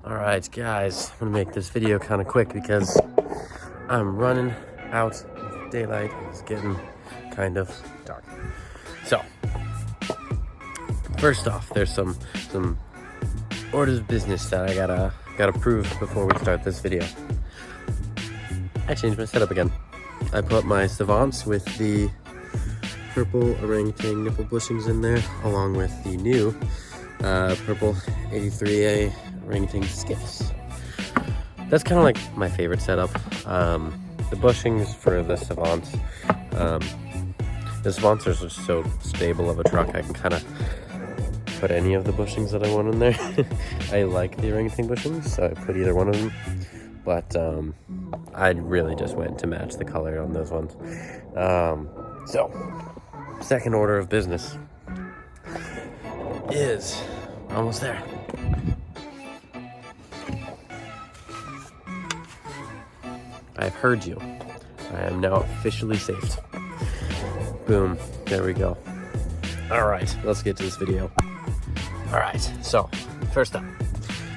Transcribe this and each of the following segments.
All right, guys, I'm gonna make this video kind of quick because I'm running out of daylight. It's getting kind of dark. So, first off, there's some orders of business that I gotta prove before we start this video. I changed my setup again. I put my savants with the purple orangutan nipple bushings in there, along with the new purple 83A orangutan skips. That's kind of like my favorite setup. The bushings for the savants. The savants are just so stable of a truck. I can kind of put any of the bushings that I want in there. I like the orangutan bushings, so I put either one of them. But I really just went to match the color on those ones. So, second order of business is almost there. I've heard you. I am now officially saved. Boom, there we go. All right, let's get to this video. All right, so first up,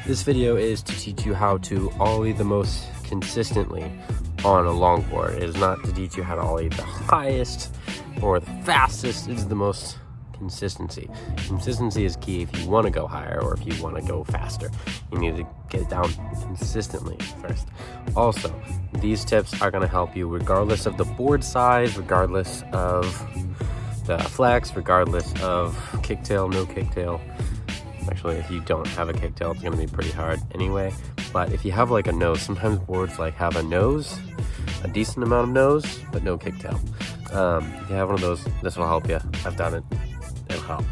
this video is to teach you how to ollie the most consistently on a longboard. It is not to teach you how to ollie the highest or the fastest. It is the most consistency. Consistency is key if you want to go higher or if you want to go faster. You need to get it down consistently first. Also, these tips are going to help you regardless of the board size, regardless of the flex, regardless of kicktail, no kicktail. Actually, if you don't have a kicktail, it's going to be pretty hard anyway. But if you have like a nose, sometimes boards like have a nose, a decent amount of nose, but no kicktail. If you have one of those, this will help you. I've done it. It'll help.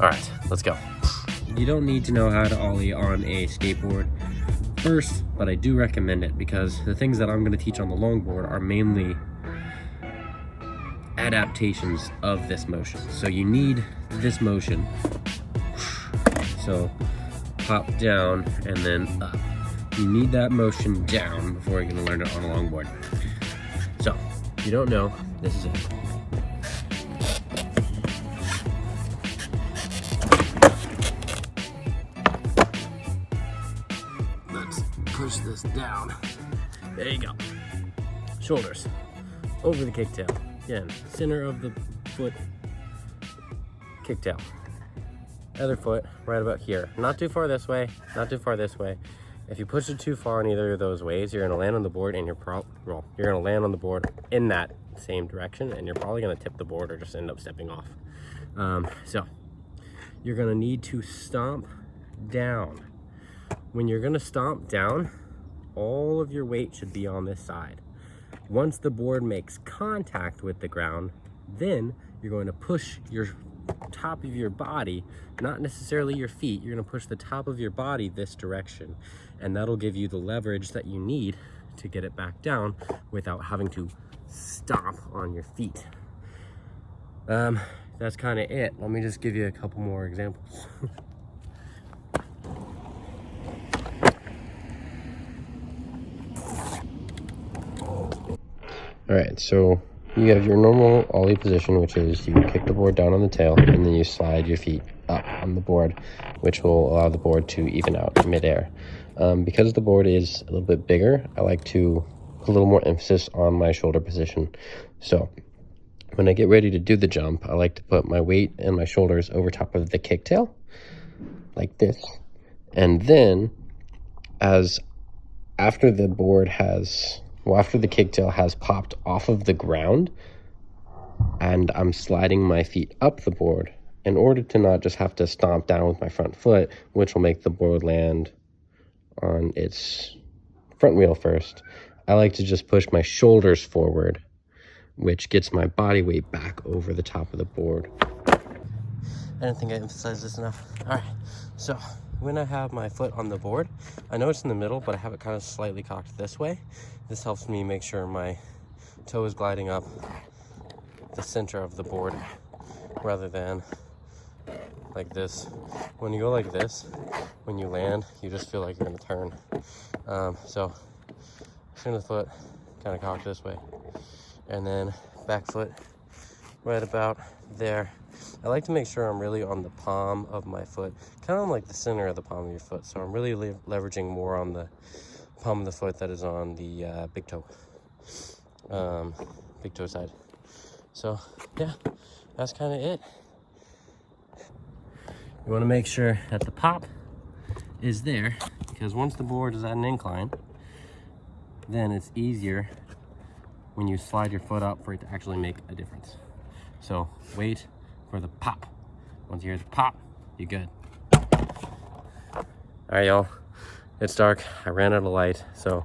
All right, let's go. You don't need to know how to ollie on a skateboard first, but I do recommend it because the things that I'm going to teach on the longboard are mainly adaptations of this motion. So you need this motion. So pop down and then up. You need that motion down before you're going to learn it on a longboard. So if you don't know, this is it. Let's push this down. There you go. Shoulders over the kicktail. Again, center of the foot, kicktail. Other foot right about here. Not too far this way, not too far this way. If you push it too far in either of those ways, you're gonna land on the board and you're gonna land on the board in that same direction and you're probably gonna tip the board or just end up stepping off. So you're gonna need to stomp down. When you're gonna stomp down, all of your weight should be on this side. Once the board makes contact with the ground, then you're going to push your top of your body, not necessarily your feet, you're going to push the top of your body this direction, and that'll give you the leverage that you need to get it back down without having to stomp on your feet. That's kind of it. Let me just give you a couple more examples. All right, so you have your normal ollie position, which is you kick the board down on the tail and then you slide your feet up on the board, which will allow the board to even out midair. Because the board is a little bit bigger, I like to put a little more emphasis on my shoulder position. So when I get ready to do the jump, I like to put my weight and my shoulders over top of the kicktail, like this. And then after the kicktail has popped off of the ground and I'm sliding my feet up the board in order to not just have to stomp down with my front foot, which will make the board land on its front wheel first. I like to just push my shoulders forward, which gets my body weight back over the top of the board. I don't think I emphasized this enough. All right, so when I have my foot on the board, I know it's in the middle, but I have it kind of slightly cocked this way. This helps me make sure my toe is gliding up the center of the board rather than like this. When you go like this, when you land, you just feel like you're gonna turn. So turn the foot kind of cocked this way, and then back foot right about there. I like to make sure I'm really on the palm of my foot, kind of on like the center of the palm of your foot. So I'm really leveraging more on the palm of the foot that is on the big toe side. So yeah, that's kind of it. You want to make sure that the pop is there, because once the board is at an incline, then it's easier when you slide your foot up for it to actually make a difference. So wait for the pop. Once you hear the pop, you're good. All right, y'all. It's dark. I ran out of light. So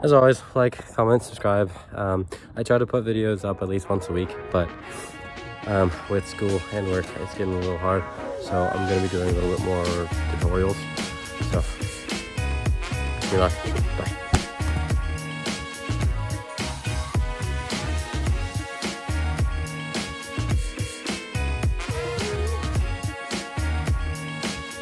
as always, like, comment, subscribe. I try to put videos up at least once a week, but with school and work, it's getting a little hard. So I'm going to be doing a little bit more tutorials. So, good luck. Bye.